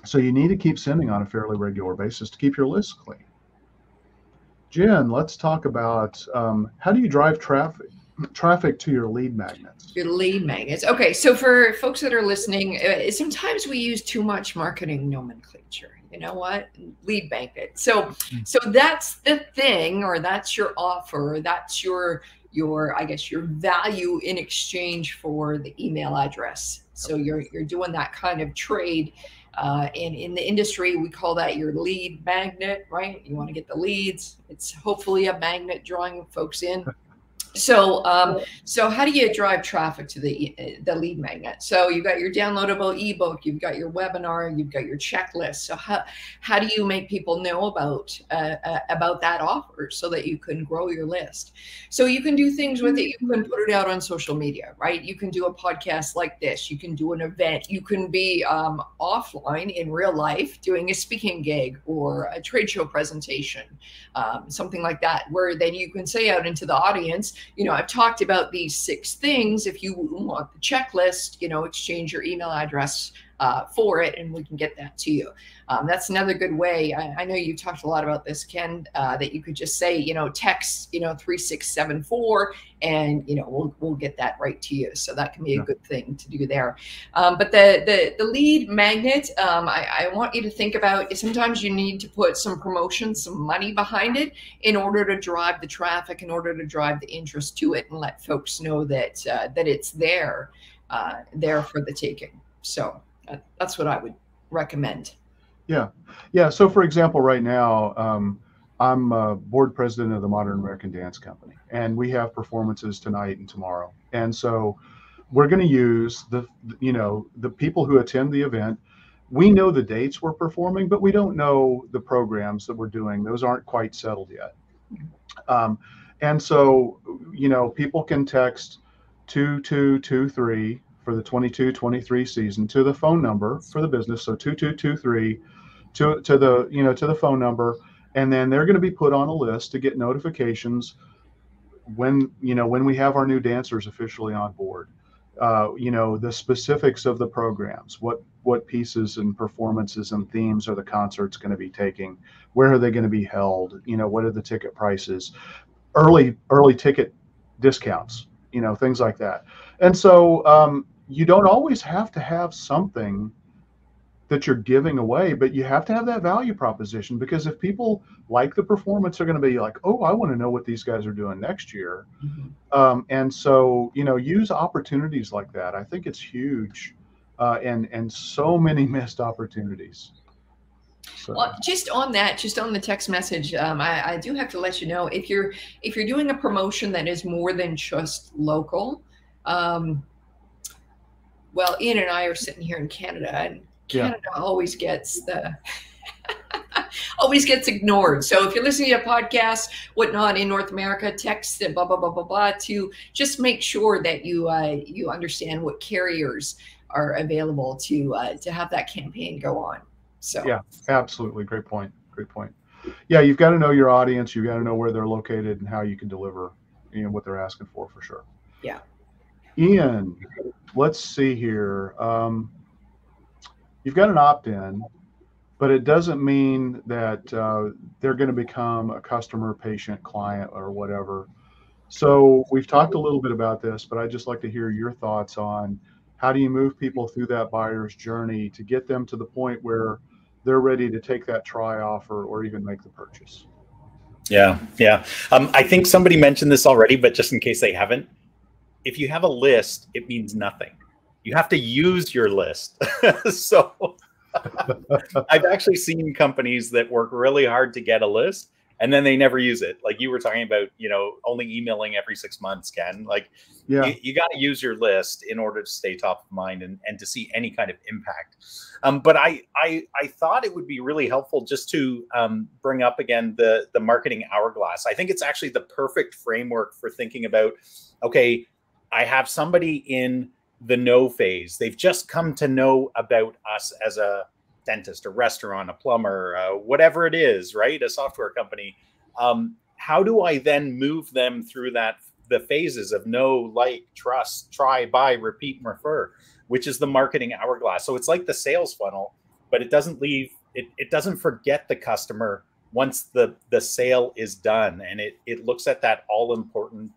So you need to keep sending on a fairly regular basis to keep your list clean. Jen, let's talk about how do you drive traffic to your lead magnets? Your lead magnets. Okay, so for folks that are listening, sometimes we use too much marketing nomenclature. You know what? Lead magnet. So that's the thing, or that's your offer. That's your I guess your value in exchange for the email address. So you're doing that kind of trade. And in the industry, we call that your lead magnet, right? You want to get the leads. It's hopefully a magnet drawing folks in. So how do you drive traffic to the lead magnet? So you've got your downloadable ebook, you've got your webinar, you've got your checklist. So how do you make people know about that offer so that you can grow your list? So you can do things with it. You can put it out on social media, right? You can do a podcast like this. You can do an event. You can be offline in real life doing a speaking gig or a trade show presentation, something like that, where then you can say out into the audience, I've talked about these 6 things. If you want the checklist, exchange your email address for it, and we can get that to you. That's another good way. I know you talked a lot about this, Ken, that you could just say, text, 3674, and we'll get that right to you. So that can be a good thing to do there. But the lead magnet, I want you to think about, sometimes you need to put some promotion, some money behind it in order to drive the traffic, in order to drive the interest to it, and let folks know that it's there for the taking. So that's what I would recommend. Yeah. So for example, right now, I'm board president of the Modern American Dance Company, and we have performances tonight and tomorrow. And so we're going to use the people who attend the event. We know the dates we're performing, but we don't know the programs that we're doing. Those aren't quite settled yet. And so, people can text 2223 for the 22-23 season to the phone number for the business. So 2223 to the phone number, and then they're going to be put on a list to get notifications when we have our new dancers officially on board. The specifics of the programs, what pieces and performances and themes are the concerts going to be taking, where are they going to be held, what are the ticket prices, early ticket discounts, things like that. And so you don't always have to have something that you're giving away, but you have to have that value proposition, because if people like the performance, they're going to be like, oh, I want to know what these guys are doing next year. Mm-hmm. And so, use opportunities like that. I think it's huge, and so many missed opportunities. So. Well, just on the text message, I do have to let you know, if you're doing a promotion that is more than just local, well, Ian and I are sitting here in Canada, and Canada always gets ignored. So if you're listening to a podcast, whatnot in North America, text blah blah blah blah blah to just make sure that you understand what carriers are available to have that campaign go on. So yeah, absolutely, great point. Yeah, you've got to know your audience. You've got to know where they're located and how you can deliver, what they're asking for sure. Yeah. Ian, let's see here. You've got an opt-in, but it doesn't mean that they're going to become a customer, patient, client, or whatever. So we've talked a little bit about this, but I'd just like to hear your thoughts on how do you move people through that buyer's journey to get them to the point where they're ready to take that try offer or even make the purchase. Yeah, yeah. I think somebody mentioned this already, but just in case they haven't, if you have a list, it means nothing. You have to use your list. So I've actually seen companies that work really hard to get a list and then they never use it. Like you were talking about, only emailing every 6 months, Ken. Like Yeah. you got to use your list in order to stay top of mind and to see any kind of impact. But I thought it would be really helpful just to bring up again the marketing hourglass. I think it's actually the perfect framework for thinking about, okay, I have somebody in the know phase. They've just come to know about us as a dentist, a restaurant, a plumber, whatever it is, right? A software company. How do I then move them through the phases of know, like, trust, try, buy, repeat, and refer, which is the marketing hourglass. So it's like the sales funnel, but it doesn't leave, it doesn't forget the customer once the sale is done. And it looks at that all important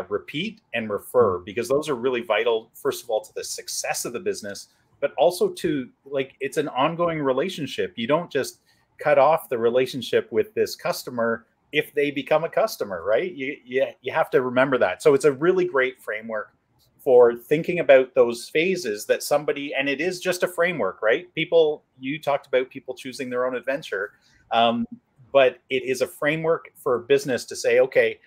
repeat and refer, because those are really vital, first of all, to the success of the business, but also to, like, it's an ongoing relationship. You don't just cut off the relationship with this customer if they become a customer, right? You have to remember that. So it's a really great framework for thinking about those phases that somebody, and it is just a framework, right? You talked about people choosing their own adventure, but it is a framework for a business to say, okay,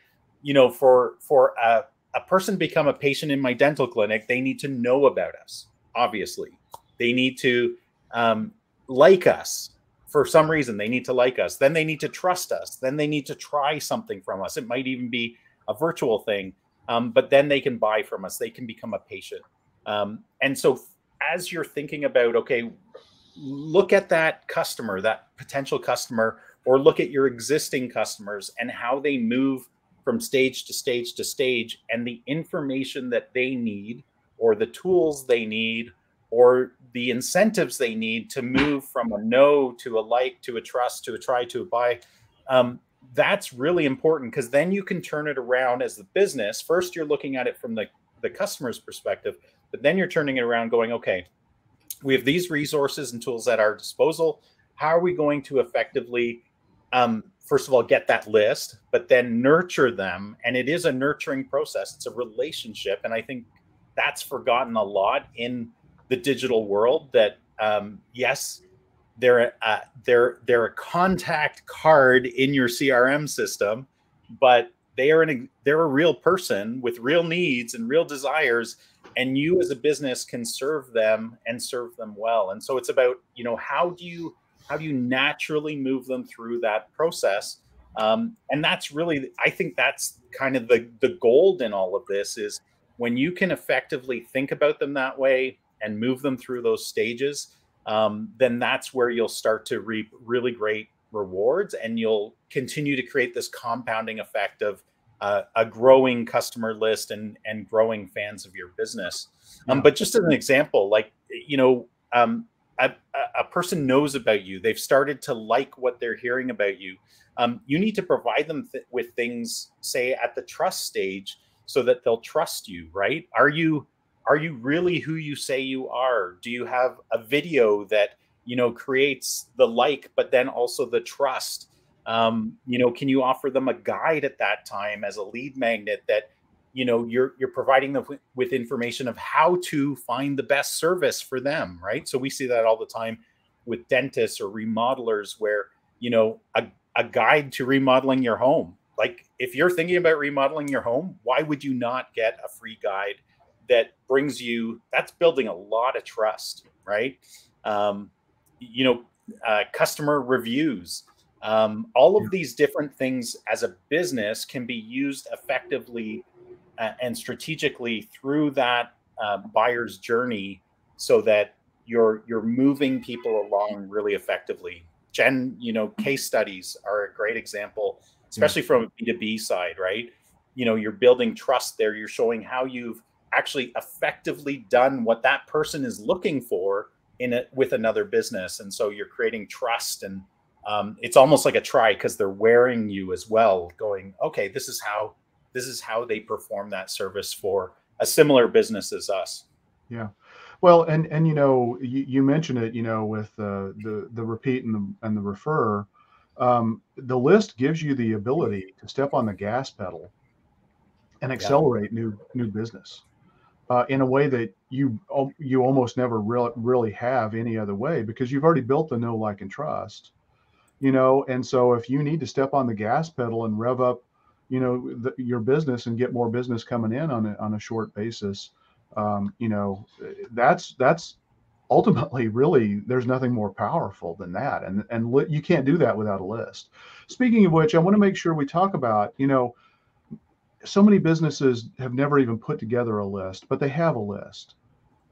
for a person to become a patient in my dental clinic, they need to know about us. Obviously, they need to like us. For some reason, they need to like us. Then they need to trust us. Then they need to try something from us. It might even be a virtual thing, but then they can buy from us. They can become a patient. And so as you're thinking about, okay, look at that customer, that potential customer, or look at your existing customers and how they move from stage to stage to stage, and the information that they need, or the tools they need, or the incentives they need to move from a no to a like to a trust to a try to a buy. That's really important, because then you can turn it around as the business. First, you're looking at it from the customer's perspective, but then you're turning it around going, okay, we have these resources and tools at our disposal. How are we going to effectively, first of all, get that list, but then nurture them? And it is a nurturing process. It's a relationship. And I think that's forgotten a lot in the digital world, that yes, they're a contact card in your CRM system, but they're a real person with real needs and real desires, and you as a business can serve them and serve them well. And so it's about, how do you naturally move them through that process? And that's really, I think that's kind of the gold in all of this, is when you can effectively think about them that way and move them through those stages, then that's where you'll start to reap really great rewards, and you'll continue to create this compounding effect of a growing customer list and growing fans of your business. But just as an example, like, a person knows about you. They've started to like what they're hearing about you. You need to provide them with things, say, at the trust stage, so that they'll trust you, right? Are you really who you say you are? Do you have a video that, creates the like, but then also the trust? Can you offer them a guide at that time as a lead magnet that, you're providing them with information of how to find the best service for them, right? So we see that all the time with dentists or remodelers, where, a guide to remodeling your home. Like, if you're thinking about remodeling your home, why would you not get a free guide that brings you, that's building a lot of trust, right? Customer reviews, all of these different things as a business can be used effectively and strategically through that buyer's journey, so that you're moving people along really effectively. Jen, case studies are a great example, especially from a B2B side, right? you're building trust there. You're showing how you've actually effectively done what that person is looking for in it with another business. And so you're creating trust, and it's almost like a try, because they're wearing you as well, going, okay, this is how they perform that service for a similar business as us. Yeah. Well, and you mentioned it, with the repeat and the refer. The list gives you the ability to step on the gas pedal and accelerate new business in a way that you almost never really have any other way, because you've already built the know, like, and trust. And so if you need to step on the gas pedal and rev up, your business and get more business coming in on a short basis, that's ultimately, really, there's nothing more powerful than that. And you can't do that without a list. Speaking of which, I want to make sure we talk about, so many businesses have never even put together a list, but they have a list.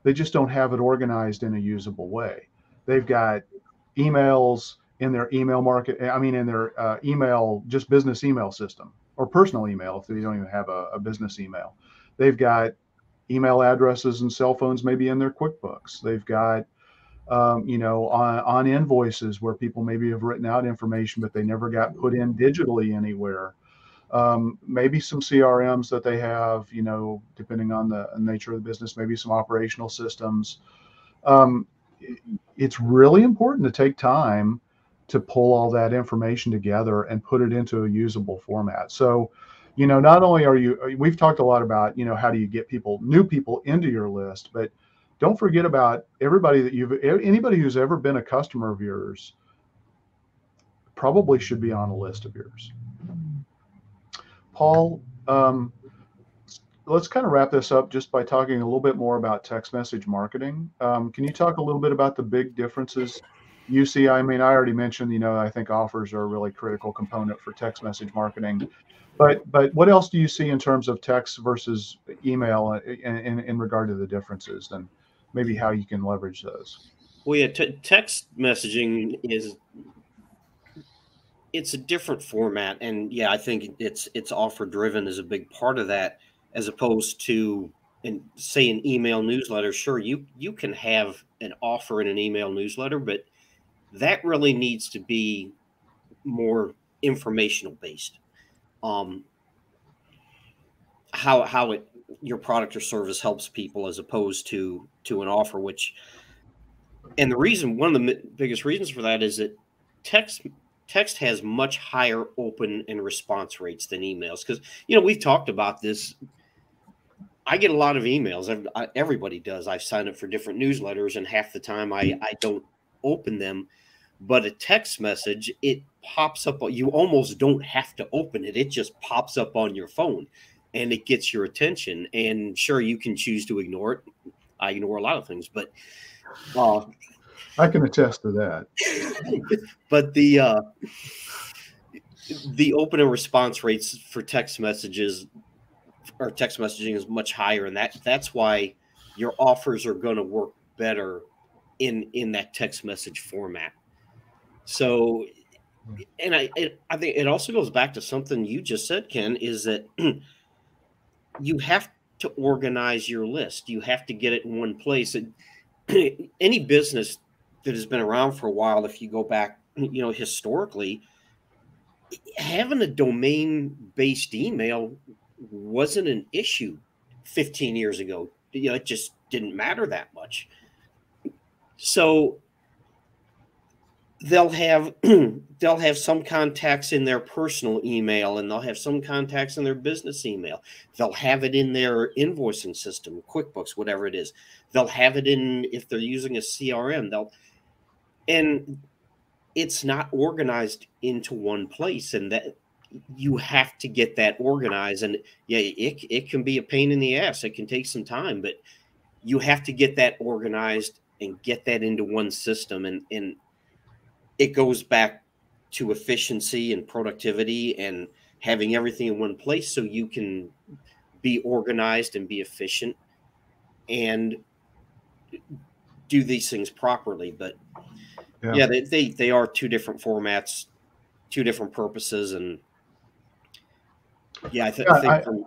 They just don't have it organized in a usable way. They've got emails in their email in their email, just business email system, or personal email if they don't even have a business email. They've got email addresses and cell phones maybe in their QuickBooks. They've got on invoices where people maybe have written out information, but they never got put in digitally anywhere. Maybe some CRMs that they have, depending on the nature of the business, maybe some operational systems. It's really important to take time to pull all that information together and put it into a usable format. So, not only we've talked a lot about, how do you get new people into your list, but don't forget about anybody who's ever been a customer of yours probably should be on a list of yours. Paul, let's kind of wrap this up just by talking a little bit more about text message marketing. Can you talk a little bit about the big differences you see? I mean, I already mentioned, I think offers are a really critical component for text message marketing. But what else do you see in terms of text versus email in regard to the differences, and maybe how you can leverage those? Well, yeah, text messaging it's a different format, and yeah, I think it's offer driven is a big part of that, as opposed to, and say, an email newsletter. Sure, you can have an offer in an email newsletter, but that really needs to be more informational based. How your product or service helps people, as opposed to an offer. And one of the biggest reasons for that is that text has much higher open and response rates than emails, because we've talked about this. I get a lot of emails. Everybody does. I've signed up for different newsletters, and half the time I don't open them. But a text message, it pops up. You almost don't have to open it. It just pops up on your phone, and it gets your attention. And sure, you can choose to ignore it. I ignore a lot of things, but I can attest to that. But the open and response rates for text messages or text messaging is much higher, and that's why your offers are going to work better in that text message format. So, and I think it also goes back to something you just said, Ken, is that you have to organize your list. You have to get it in one place. Any business that has been around for a while, if you go back, historically, having a domain-based email wasn't an issue 15 years ago. It just didn't matter that much. So they'll have some contacts in their personal email, and they'll have some contacts in their business email. They'll have it in their invoicing system, QuickBooks, whatever it is. They'll have it in, if they're using a CRM, and it's not organized into one place, and that you have to get that organized. And yeah, it can be a pain in the ass. It can take some time, but you have to get that organized and get that into one system. And it goes back to efficiency and productivity and having everything in one place, so you can be organized and be efficient and do these things properly. But yeah, they are two different formats, two different purposes. And Yeah, I Yeah, think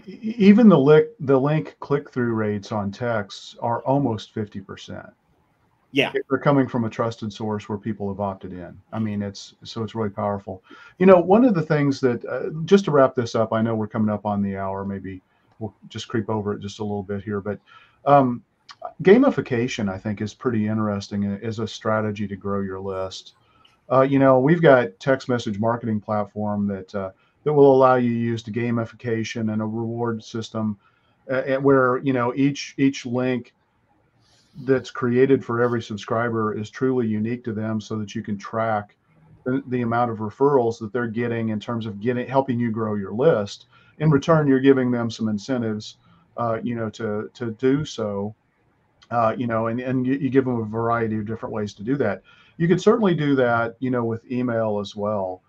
even the link click-through rates on texts are almost 50%. yeah. If they're coming from a trusted source where people have opted in. I mean, it's really powerful. You know, one of the things that, just to wrap this up, I know we're coming up on the hour, maybe we'll just creep over it just a little bit here, but um, gamification, I think, is pretty interesting as a strategy to grow your list. You know, we've got text message marketing platform that will allow you to use the gamification and a reward system, where, you know, each link that's created for every subscriber is truly unique to them, so that you can track the amount of referrals that they're getting in terms of helping you grow your list. In return, you're giving them some incentives, you know, to do so. You know, and you give them a variety of different ways to do that. You could certainly do that, you know, with email as well.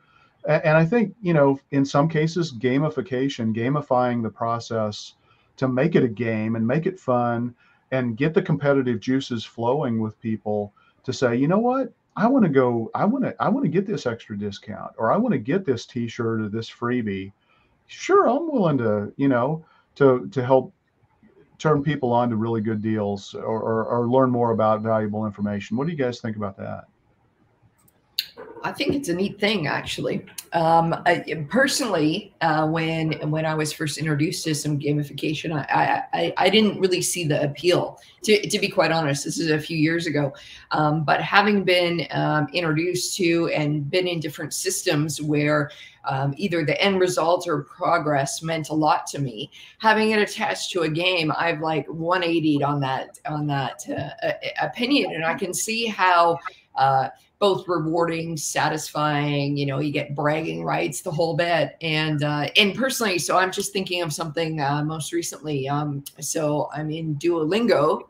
And I think, you know, in some cases, gamifying the process to make it a game and make it fun and get the competitive juices flowing with people to say, you know what, I want to get this extra discount, or I want to get this T-shirt or this freebie. Sure, I'm willing to, you know, to help turn people on to really good deals, or learn more about valuable information. What do you guys think about that? I think it's a neat thing, actually. Personally, when I was first introduced to some gamification, I didn't really see the appeal. To be quite honest, this is a few years ago. But having been introduced to and been in different systems where either the end result or progress meant a lot to me, having it attached to a game, I've like 180'd on that opinion, and I can see how. Both rewarding, satisfying, you know, you get bragging rights, the whole bit. And personally, so I'm just thinking of something most recently. So I'm in Duolingo,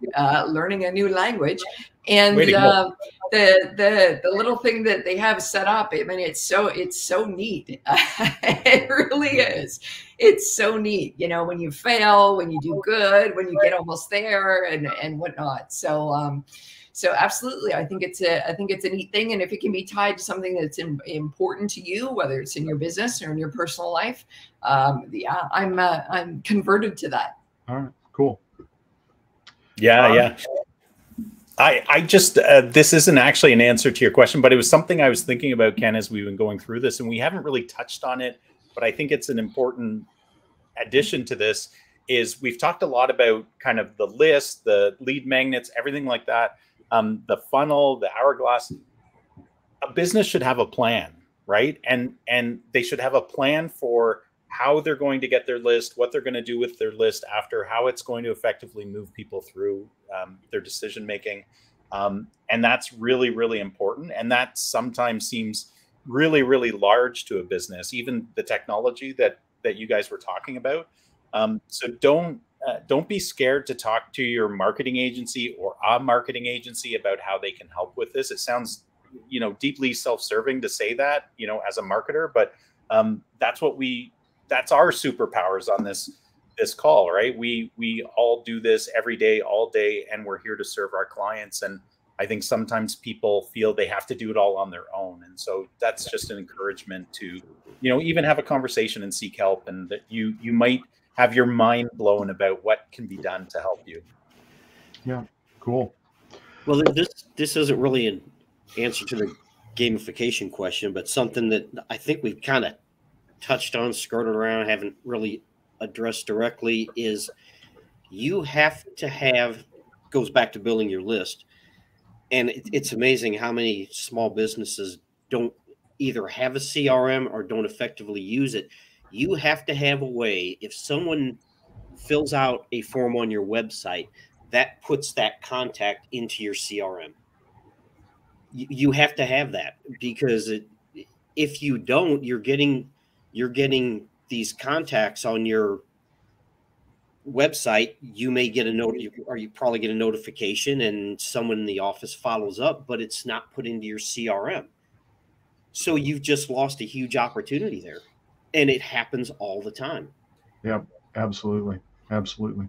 learning a new language. And the little thing that they have set up, I mean, it's so neat. It really is. It's so neat. You know, when you fail, when you do good, when you get almost there, and whatnot. So absolutely, I think it's a neat thing, and if it can be tied to something that's important to you, whether it's in your business or in your personal life, yeah, I'm converted to that. All right, cool. Yeah. I just this isn't actually an answer to your question, but it was something I was thinking about, Ken, as we've been going through this, and we haven't really touched on it, but I think it's an important addition to this. Is we've talked a lot about kind of the list, the lead magnets, everything like that. The funnel, the hourglass. A business should have a plan, right? And they should have a plan for how they're going to get their list, what they're going to do with their list after, how it's going to effectively move people through their decision making. And that's really, really important. And that sometimes seems really, really large to a business, even the technology that you guys were talking about. So don't be scared to talk to your marketing agency or a marketing agency about how they can help with this. It sounds, you know, deeply self-serving to say that, you know, as a marketer, but that's our superpowers on this call, right? We all do this every day, all day, and we're here to serve our clients. And I think sometimes people feel they have to do it all on their own. And so that's just an encouragement to, you know, even have a conversation and seek help, and that you might have your mind blown about what can be done to help you. Yeah, cool. Well, this isn't really an answer to the gamification question, but something that I think we've kind of touched on, skirted around, haven't really addressed directly, is you have to have, goes back to building your list. And it's amazing how many small businesses don't either have a CRM or don't effectively use it. You have to have a way, if someone fills out a form on your website, that puts that contact into your CRM. You have to have that, because if you don't, you're getting these contacts on your website. You may get you probably get a notification, and someone in the office follows up, but it's not put into your CRM. So you've just lost a huge opportunity there. And it happens all the time. Yeah, absolutely. Absolutely.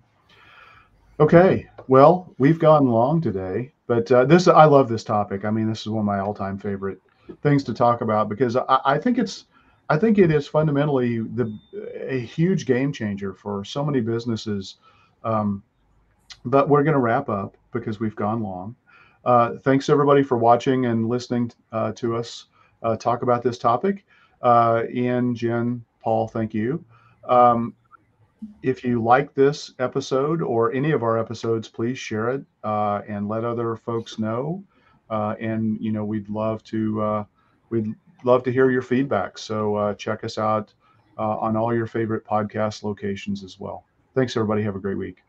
Okay. Well, we've gone long today, but I love this topic. I mean, this is one of my all-time favorite things to talk about, because I think it is fundamentally a huge game changer for so many businesses. But we're going to wrap up because we've gone long. Thanks everybody for watching and listening to us talk about this topic. Ian, Jen, Paul, thank you. If you like this episode or any of our episodes, please share it and let other folks know. And we'd love to hear your feedback. So check us out on all your favorite podcast locations as well. Thanks everybody. Have a great week.